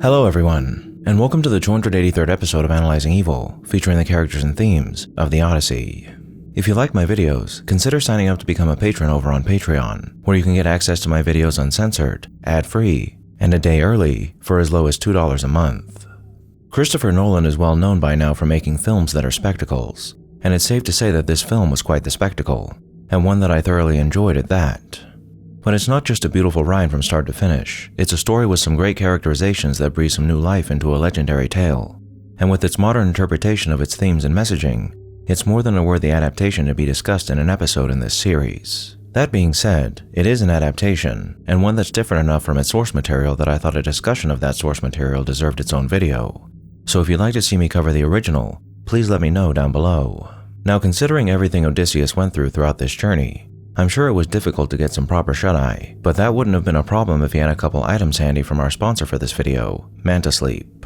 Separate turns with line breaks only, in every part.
Hello everyone, and welcome to the 283rd episode of Analyzing Evil, featuring the characters and themes of the Odyssey. If you like my videos, consider signing up to become a patron over on Patreon, where you can get access to my videos uncensored, ad-free, and a day early for as low as $2 a month. Christopher Nolan is well known by now for making films that are spectacles, and it's safe to say that this film was quite the spectacle, and one that I thoroughly enjoyed at that. But it's not just a beautiful ride from start to finish, it's a story with some great characterizations that breathe some new life into a legendary tale. And with its modern interpretation of its themes and messaging, it's more than a worthy adaptation to be discussed in an episode in this series. That being said, it is an adaptation, and one that's different enough from its source material that I thought a discussion of that source material deserved its own video. So if you'd like to see me cover the original, please let me know down below. Now, considering everything Odysseus went throughout this journey, I'm sure it was difficult to get some proper shut-eye, but that wouldn't have been a problem if he had a couple items handy from our sponsor for this video, Manta Sleep.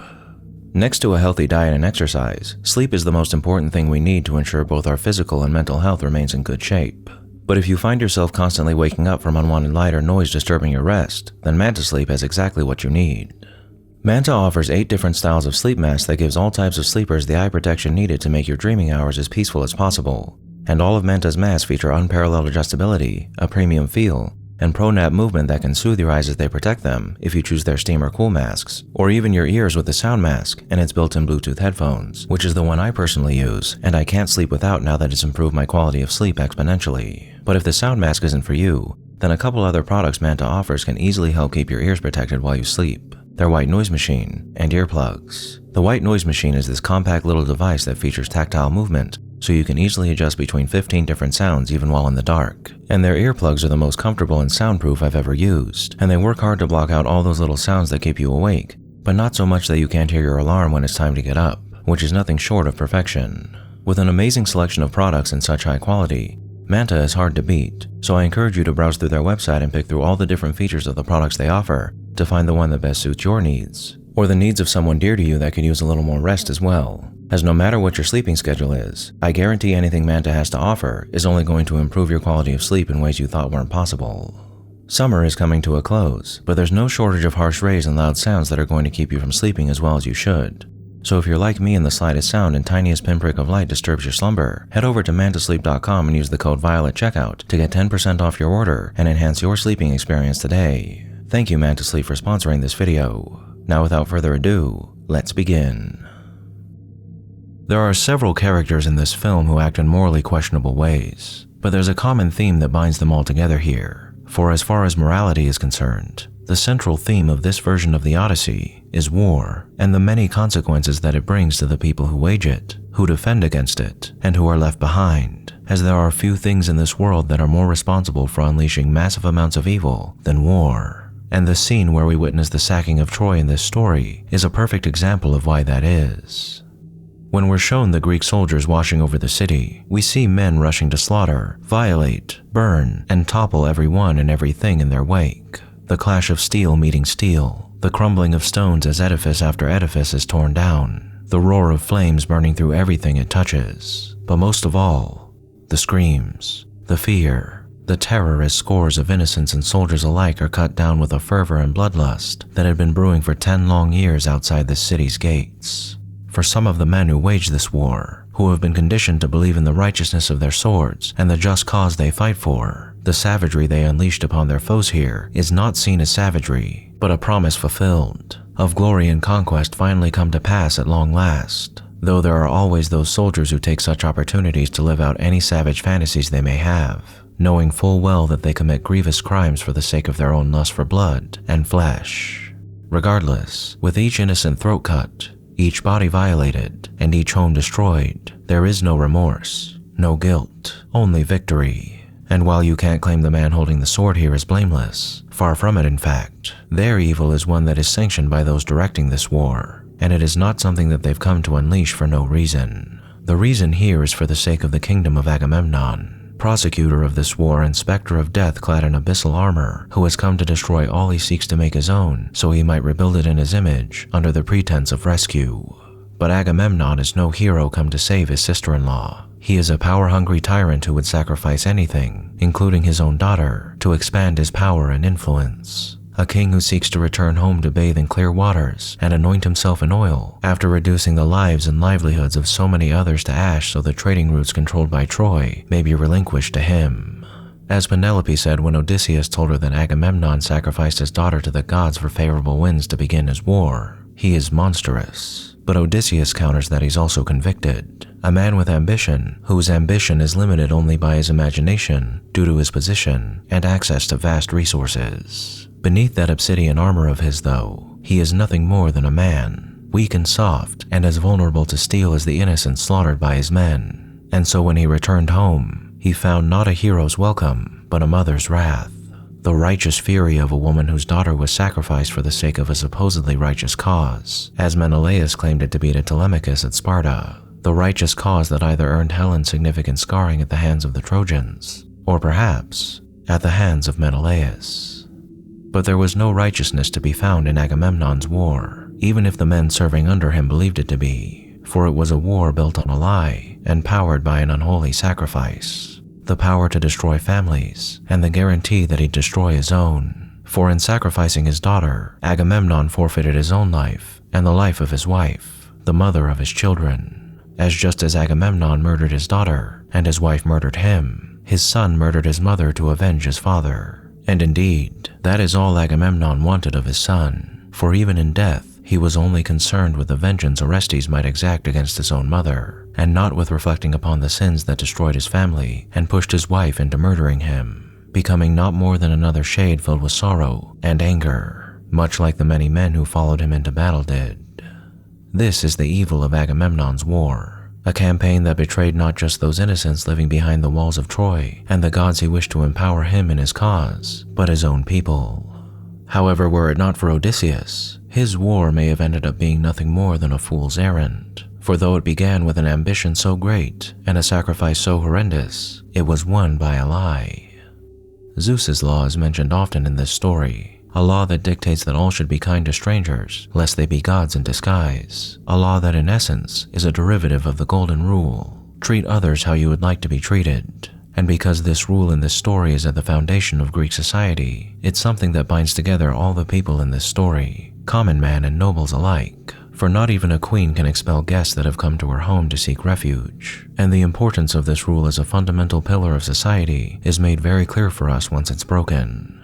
Next to a healthy diet and exercise, sleep is the most important thing we need to ensure both our physical and mental health remains in good shape. But if you find yourself constantly waking up from unwanted light or noise disturbing your rest, then Manta Sleep has exactly what you need. Manta offers 8 different styles of sleep masks that gives all types of sleepers the eye protection needed to make your dreaming hours as peaceful as possible. And all of Manta's masks feature unparalleled adjustability, a premium feel, and pro-nap movement that can soothe your eyes as they protect them if you choose their steam or cool masks, or even your ears with the sound mask and its built-in Bluetooth headphones, which is the one I personally use, and I can't sleep without now that it's improved my quality of sleep exponentially. But if the sound mask isn't for you, then a couple other products Manta offers can easily help keep your ears protected while you sleep. Their white noise machine and earplugs. The white noise machine is this compact little device that features tactile movement, so you can easily adjust between 15 different sounds even while in the dark. And their earplugs are the most comfortable and soundproof I've ever used, and they work hard to block out all those little sounds that keep you awake, but not so much that you can't hear your alarm when it's time to get up, which is nothing short of perfection. With an amazing selection of products in such high quality, Manta is hard to beat, so I encourage you to browse through their website and pick through all the different features of the products they offer to find the one that best suits your needs, or the needs of someone dear to you that could use a little more rest as well. As no matter what your sleeping schedule is, I guarantee anything Manta has to offer is only going to improve your quality of sleep in ways you thought weren't possible. Summer is coming to a close, but there's no shortage of harsh rays and loud sounds that are going to keep you from sleeping as well as you should. So if you're like me and the slightest sound and tiniest pinprick of light disturbs your slumber, head over to mantasleep.com and use the code VIOLET at checkout to get 10% off your order and enhance your sleeping experience today. Thank you, Manta Sleep, for sponsoring this video. Now without further ado, let's begin. There are several characters in this film who act in morally questionable ways, but there's a common theme that binds them all together here. For as far as morality is concerned, the central theme of this version of the Odyssey is war and the many consequences that it brings to the people who wage it, who defend against it, and who are left behind, as there are few things in this world that are more responsible for unleashing massive amounts of evil than war. And the scene where we witness the sacking of Troy in this story is a perfect example of why that is. When we're shown the Greek soldiers washing over the city, we see men rushing to slaughter, violate, burn, and topple everyone and everything in their wake. The clash of steel meeting steel, the crumbling of stones as edifice after edifice is torn down, the roar of flames burning through everything it touches. But most of all, the screams, the fear, the terror as scores of innocents and soldiers alike are cut down with a fervor and bloodlust that had been brewing for 10 long years outside the city's gates. For some of the men who wage this war, who have been conditioned to believe in the righteousness of their swords and the just cause they fight for, the savagery they unleashed upon their foes here is not seen as savagery, but a promise fulfilled, of glory and conquest finally come to pass at long last. Though there are always those soldiers who take such opportunities to live out any savage fantasies they may have, knowing full well that they commit grievous crimes for the sake of their own lust for blood and flesh. Regardless, with each innocent throat cut, each body violated, and each home destroyed, there is no remorse, no guilt, only victory. And while you can't claim the man holding the sword here is blameless, far from it in fact, their evil is one that is sanctioned by those directing this war, and it is not something that they've come to unleash for no reason. The reason here is for the sake of the kingdom of Agamemnon, prosecutor of this war and specter of death clad in abyssal armor, who has come to destroy all he seeks to make his own so he might rebuild it in his image under the pretense of rescue. But Agamemnon is no hero come to save his sister-in-law. He is a power-hungry tyrant who would sacrifice anything, including his own daughter, to expand his power and influence. a king who seeks to return home to bathe in clear waters and anoint himself in oil after reducing the lives and livelihoods of so many others to ash so the trading routes controlled by Troy may be relinquished to him. As Penelope said when Odysseus told her that Agamemnon sacrificed his daughter to the gods for favorable winds to begin his war, he is monstrous. But Odysseus counters that he's also convicted, a man with ambition, whose ambition is limited only by his imagination due to his position and access to vast resources. Beneath that obsidian armor of his, though, he is nothing more than a man, weak and soft, and as vulnerable to steel as the innocent slaughtered by his men. And so when he returned home, he found not a hero's welcome, but a mother's wrath. The righteous fury of a woman whose daughter was sacrificed for the sake of a supposedly righteous cause, as Menelaus claimed it to be to Telemachus at Sparta, the righteous cause that either earned Helen significant scarring at the hands of the Trojans, or perhaps at the hands of Menelaus. But there was no righteousness to be found in Agamemnon's war, even if the men serving under him believed it to be, for it was a war built on a lie and powered by an unholy sacrifice, the power to destroy families and the guarantee that he'd destroy his own. For in sacrificing his daughter, Agamemnon forfeited his own life and the life of his wife, the mother of his children, as just as Agamemnon murdered his daughter and his wife murdered him, his son murdered his mother to avenge his father. And indeed, that is all Agamemnon wanted of his son, for even in death, he was only concerned with the vengeance Orestes might exact against his own mother, and not with reflecting upon the sins that destroyed his family and pushed his wife into murdering him, becoming not more than another shade filled with sorrow and anger, much like the many men who followed him into battle did. This is the evil of Agamemnon's war. A campaign that betrayed not just those innocents living behind the walls of Troy and the gods he wished to empower him in his cause, but his own people. However, were it not for Odysseus, his war may have ended up being nothing more than a fool's errand. For though it began with an ambition so great and a sacrifice so horrendous, it was won by a lie. Zeus's law is mentioned often in this story. A law that dictates that all should be kind to strangers, lest they be gods in disguise. A law that in essence is a derivative of the golden rule. Treat others how you would like to be treated. And because this rule in this story is at the foundation of Greek society, it's something that binds together all the people in this story, common man and nobles alike. For not even a queen can expel guests that have come to her home to seek refuge. And the importance of this rule as a fundamental pillar of society is made very clear for us once it's broken.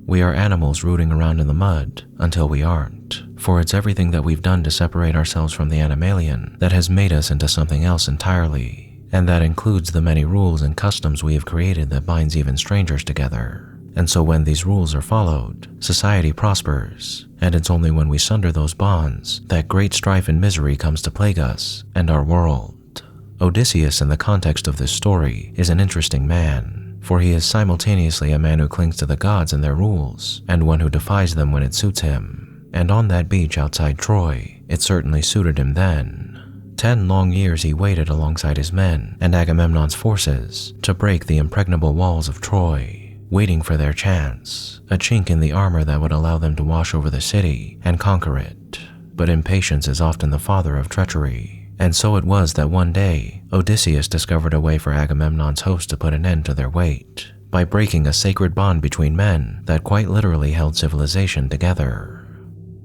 We are animals rooting around in the mud until we aren't, for it's everything that we've done to separate ourselves from the animalian that has made us into something else entirely, and that includes the many rules and customs we have created that binds even strangers together. And so when these rules are followed, society prospers, and it's only when we sunder those bonds that great strife and misery comes to plague us and our world. Odysseus in the context of this story is an interesting man, for he is simultaneously a man who clings to the gods and their rules, and one who defies them when it suits him. And on that beach outside Troy, it certainly suited him then. 10 long years he waited alongside his men and Agamemnon's forces to break the impregnable walls of Troy, waiting for their chance, a chink in the armor that would allow them to wash over the city and conquer it. But impatience is often the father of treachery. And so it was that one day, Odysseus discovered a way for Agamemnon's host to put an end to their wait, by breaking a sacred bond between men that quite literally held civilization together.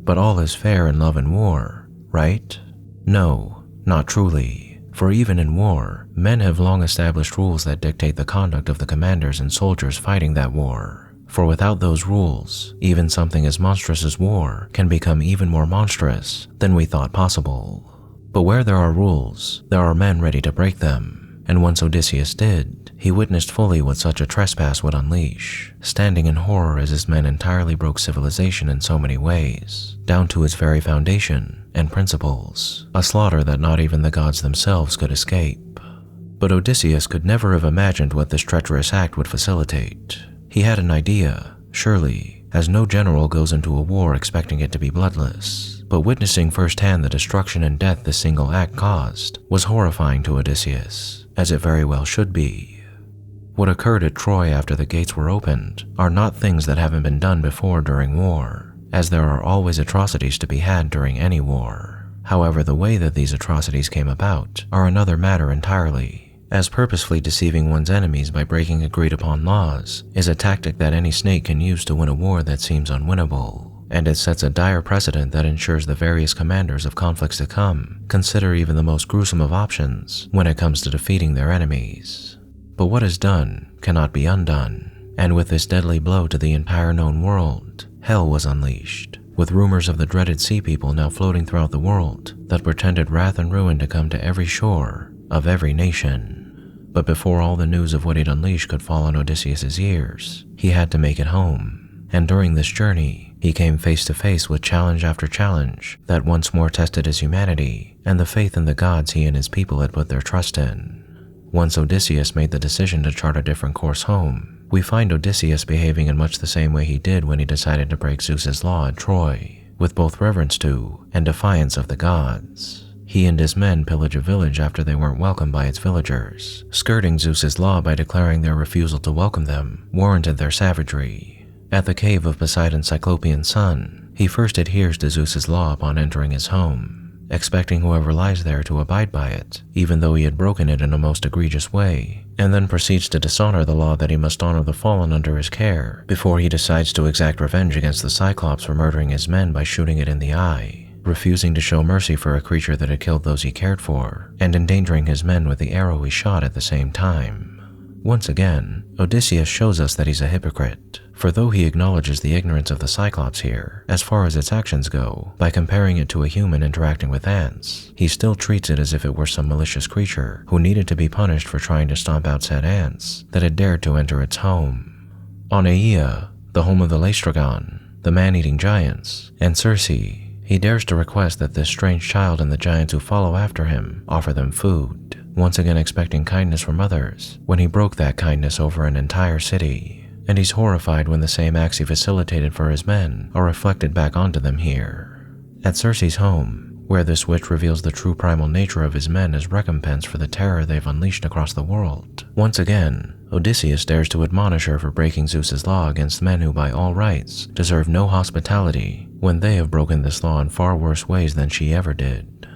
But all is fair in love and war, right? No, not truly. For even in war, men have long established rules that dictate the conduct of the commanders and soldiers fighting that war. For without those rules, even something as monstrous as war can become even more monstrous than we thought possible. But where there are rules, there are men ready to break them, and once Odysseus did, he witnessed fully what such a trespass would unleash, standing in horror as his men entirely broke civilization in so many ways, down to its very foundation and principles, a slaughter that not even the gods themselves could escape. But Odysseus could never have imagined what this treacherous act would facilitate. He had an idea, surely, as no general goes into a war expecting it to be bloodless. But witnessing firsthand the destruction and death this single act caused was horrifying to Odysseus, as it very well should be. What occurred at Troy after the gates were opened are not things that haven't been done before during war, as there are always atrocities to be had during any war. However, the way that these atrocities came about are another matter entirely, as purposefully deceiving one's enemies by breaking agreed upon laws is a tactic that any snake can use to win a war that seems unwinnable, and it sets a dire precedent that ensures the various commanders of conflicts to come consider even the most gruesome of options when it comes to defeating their enemies. But what is done cannot be undone, and with this deadly blow to the entire known world, hell was unleashed, with rumors of the dreaded sea people now floating throughout the world that portended wrath and ruin to come to every shore of every nation. But before all the news of what he'd unleashed could fall on Odysseus' ears, he had to make it home, and during this journey, he came face to face with challenge after challenge that once more tested his humanity and the faith in the gods he and his people had put their trust in. Once Odysseus made the decision to chart a different course home, we find Odysseus behaving in much the same way he did when he decided to break Zeus's law at Troy, with both reverence to and defiance of the gods. He and his men pillage a village after they weren't welcomed by its villagers, skirting Zeus's law by declaring their refusal to welcome them warranted their savagery. At the cave of Poseidon's Cyclopean son, he first adheres to Zeus's law upon entering his home, expecting whoever lies there to abide by it, even though he had broken it in a most egregious way, and then proceeds to dishonor the law that he must honor the fallen under his care before he decides to exact revenge against the Cyclops for murdering his men by shooting it in the eye, refusing to show mercy for a creature that had killed those he cared for, and endangering his men with the arrow he shot at the same time. Once again, Odysseus shows us that he's a hypocrite, for though he acknowledges the ignorance of the Cyclops here, as far as its actions go, by comparing it to a human interacting with ants, he still treats it as if it were some malicious creature who needed to be punished for trying to stomp out said ants that had dared to enter its home. On Aea, the home of the Laestragon, the man-eating giants, and Circe, he dares to request that this strange child and the giants who follow after him offer them food, once again expecting kindness from others, when he broke that kindness over an entire city. And he's horrified when the same acts he facilitated for his men are reflected back onto them here. At Circe's home, where this witch reveals the true primal nature of his men as recompense for the terror they've unleashed across the world, once again, Odysseus dares to admonish her for breaking Zeus's law against men who by all rights deserve no hospitality, when they have broken this law in far worse ways than she ever did.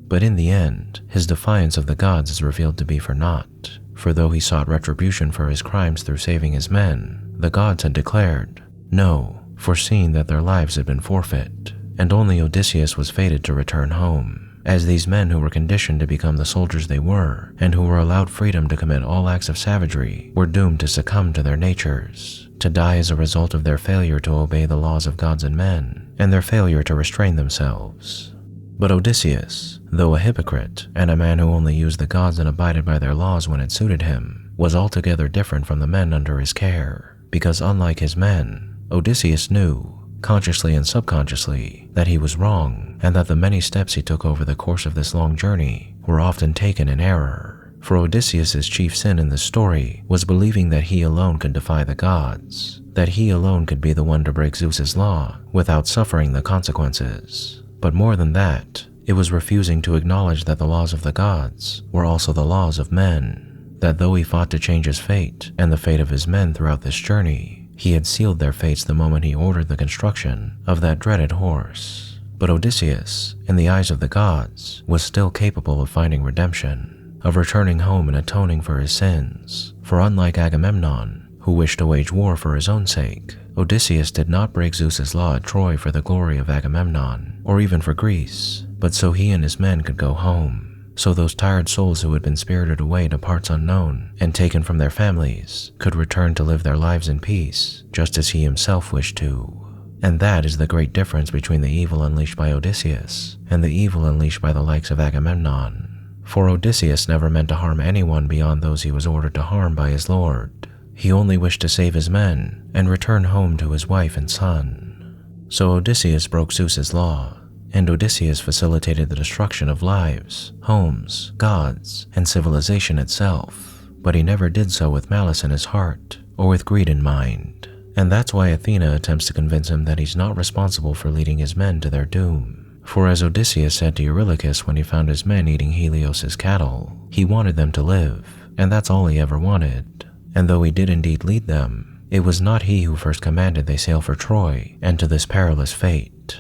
But in the end, his defiance of the gods is revealed to be for naught, for though he sought retribution for his crimes through saving his men, the gods had declared no, foreseeing that their lives had been forfeit, and only Odysseus was fated to return home, as these men who were conditioned to become the soldiers they were, and who were allowed freedom to commit all acts of savagery, were doomed to succumb to their natures, to die as a result of their failure to obey the laws of gods and men, and their failure to restrain themselves. But Odysseus, though a hypocrite and a man who only used the gods and abided by their laws when it suited him, was altogether different from the men under his care, because unlike his men, Odysseus knew, consciously and subconsciously, that he was wrong, and that the many steps he took over the course of this long journey were often taken in error. For Odysseus' chief sin in this story was believing that he alone could defy the gods, that he alone could be the one to break Zeus's law without suffering the consequences. But more than that, it was refusing to acknowledge that the laws of the gods were also the laws of men, that though he fought to change his fate and the fate of his men throughout this journey, he had sealed their fates the moment he ordered the construction of that dreaded horse. But Odysseus, in the eyes of the gods, was still capable of finding redemption, of returning home and atoning for his sins, for unlike Agamemnon, who wished to wage war for his own sake, Odysseus did not break Zeus's law at Troy for the glory of Agamemnon, or even for Greece, but so he and his men could go home, so those tired souls who had been spirited away to parts unknown and taken from their families could return to live their lives in peace, just as he himself wished to. And that is the great difference between the evil unleashed by Odysseus and the evil unleashed by the likes of Agamemnon. For Odysseus never meant to harm anyone beyond those he was ordered to harm by his lord. He only wished to save his men and return home to his wife and son. So Odysseus broke Zeus's law, and Odysseus facilitated the destruction of lives, homes, gods, and civilization itself. But he never did so with malice in his heart or with greed in mind. And that's why Athena attempts to convince him that he's not responsible for leading his men to their doom. For as Odysseus said to Eurylochus when he found his men eating Helios's cattle, he wanted them to live, and that's all he ever wanted. And though he did indeed lead them, it was not he who first commanded they sail for Troy and to this perilous fate.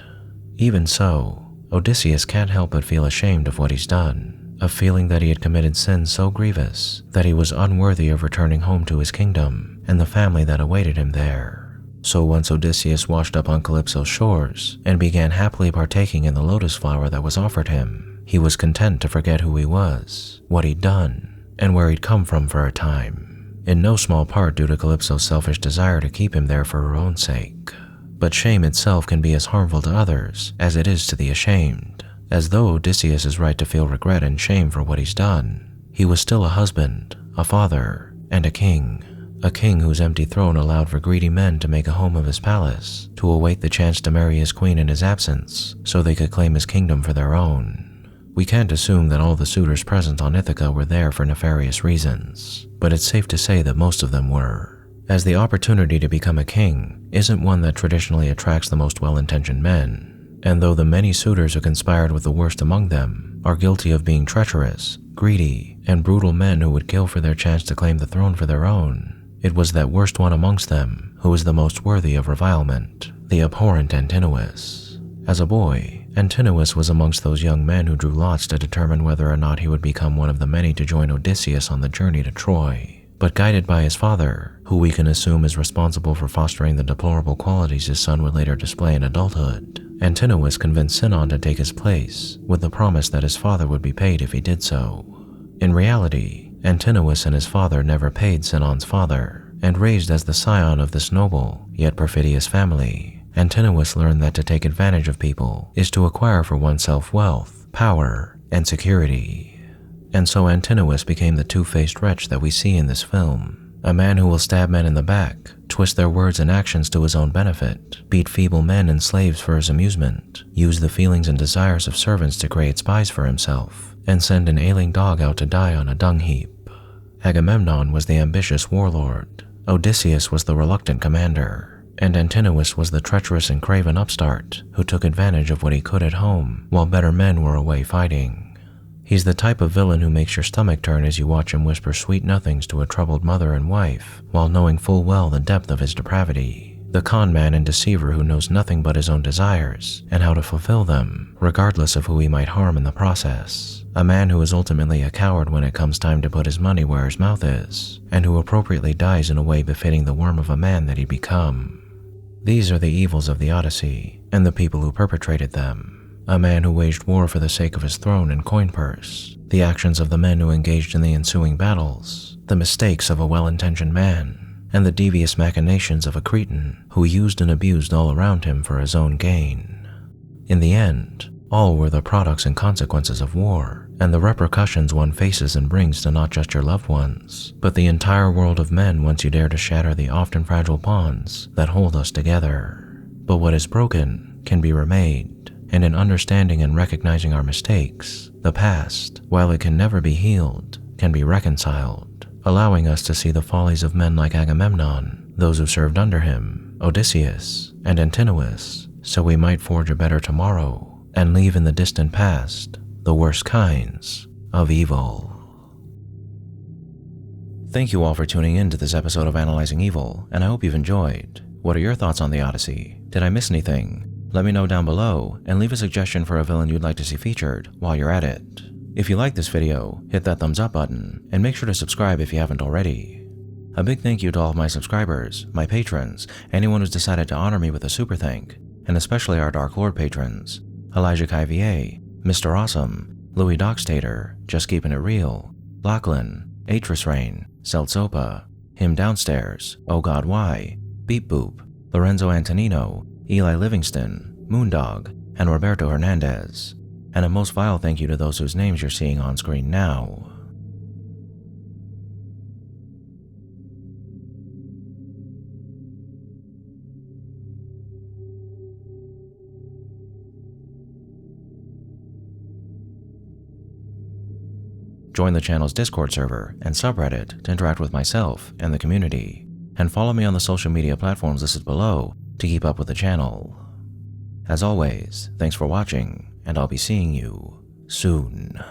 Even so, Odysseus can't help but feel ashamed of what he's done, a feeling that he had committed sin so grievous that he was unworthy of returning home to his kingdom and the family that awaited him there. So once Odysseus washed up on Calypso's shores and began happily partaking in the lotus flower that was offered him, he was content to forget who he was, what he'd done, and where he'd come from for a time, in no small part due to Calypso's selfish desire to keep him there for her own sake. But shame itself can be as harmful to others as it is to the ashamed. As though Odysseus is right to feel regret and shame for what he's done, he was still a husband, a father, and a king whose empty throne allowed for greedy men to make a home of his palace, to await the chance to marry his queen in his absence so they could claim his kingdom for their own. We can't assume that all the suitors present on Ithaca were there for nefarious reasons, but it's safe to say that most of them were, as the opportunity to become a king isn't one that traditionally attracts the most well-intentioned men. And though the many suitors who conspired with the worst among them are guilty of being treacherous, greedy, and brutal men who would kill for their chance to claim the throne for their own, it was that worst one amongst them who was the most worthy of revilement, the abhorrent Antinous. As a boy, Antinous was amongst those young men who drew lots to determine whether or not he would become one of the many to join Odysseus on the journey to Troy. But guided by his father, who we can assume is responsible for fostering the deplorable qualities his son would later display in adulthood, Antinous convinced Sinon to take his place, with the promise that his father would be paid if he did so. In reality, Antinous and his father never paid Sinon's father, and raised as the scion of this noble, yet perfidious family, Antinous learned that to take advantage of people is to acquire for oneself wealth, power, and security. And so Antinous became the two-faced wretch that we see in this film, a man who will stab men in the back, twist their words and actions to his own benefit, beat feeble men and slaves for his amusement, use the feelings and desires of servants to create spies for himself, and send an ailing dog out to die on a dung heap. Agamemnon was the ambitious warlord, Odysseus was the reluctant commander, and Antinous was the treacherous and craven upstart who took advantage of what he could at home while better men were away fighting. He's the type of villain who makes your stomach turn as you watch him whisper sweet nothings to a troubled mother and wife, while knowing full well the depth of his depravity. The con man and deceiver who knows nothing but his own desires and how to fulfill them, regardless of who he might harm in the process. A man who is ultimately a coward when it comes time to put his money where his mouth is, and who appropriately dies in a way befitting the worm of a man that he'd become. These are the evils of the Odyssey, and the people who perpetrated them. A man who waged war for the sake of his throne and coin purse, the actions of the men who engaged in the ensuing battles, the mistakes of a well-intentioned man, and the devious machinations of a Cretan who used and abused all around him for his own gain. In the end, all were the products and consequences of war, and the repercussions one faces and brings to not just your loved ones, but the entire world of men once you dare to shatter the often fragile bonds that hold us together. But what is broken can be remade, and in understanding and recognizing our mistakes, the past, while it can never be healed, can be reconciled, allowing us to see the follies of men like Agamemnon, those who served under him, Odysseus, and Antinous, so we might forge a better tomorrow and leave in the distant past the worst kinds of evil. Thank you all for tuning in to this episode of Analyzing Evil, and I hope you've enjoyed. What are your thoughts on the Odyssey? Did I miss anything? Let me know down below and leave a suggestion for a villain you'd like to see featured while you're at it. If you like this video, hit that thumbs up button and make sure to subscribe if you haven't already. A big thank you to all of my subscribers, my patrons, anyone who's decided to honor me with a super thank, and especially our Dark Lord patrons, Elijah Kai VA, Mr. Awesome, Louis Dockstater, Just Keeping It Real, Lachlan, Atris Rain, Seltsopa, Him Downstairs, Oh God Why, Beep Boop, Lorenzo Antonino, Eli Livingston, Moondog, and Roberto Hernandez, and a most vile thank you to those whose names you're seeing on screen now. Join the channel's Discord server and subreddit to interact with myself and the community, and follow me on the social media platforms listed below to keep up with the channel. As always, thanks for watching, and I'll be seeing you soon.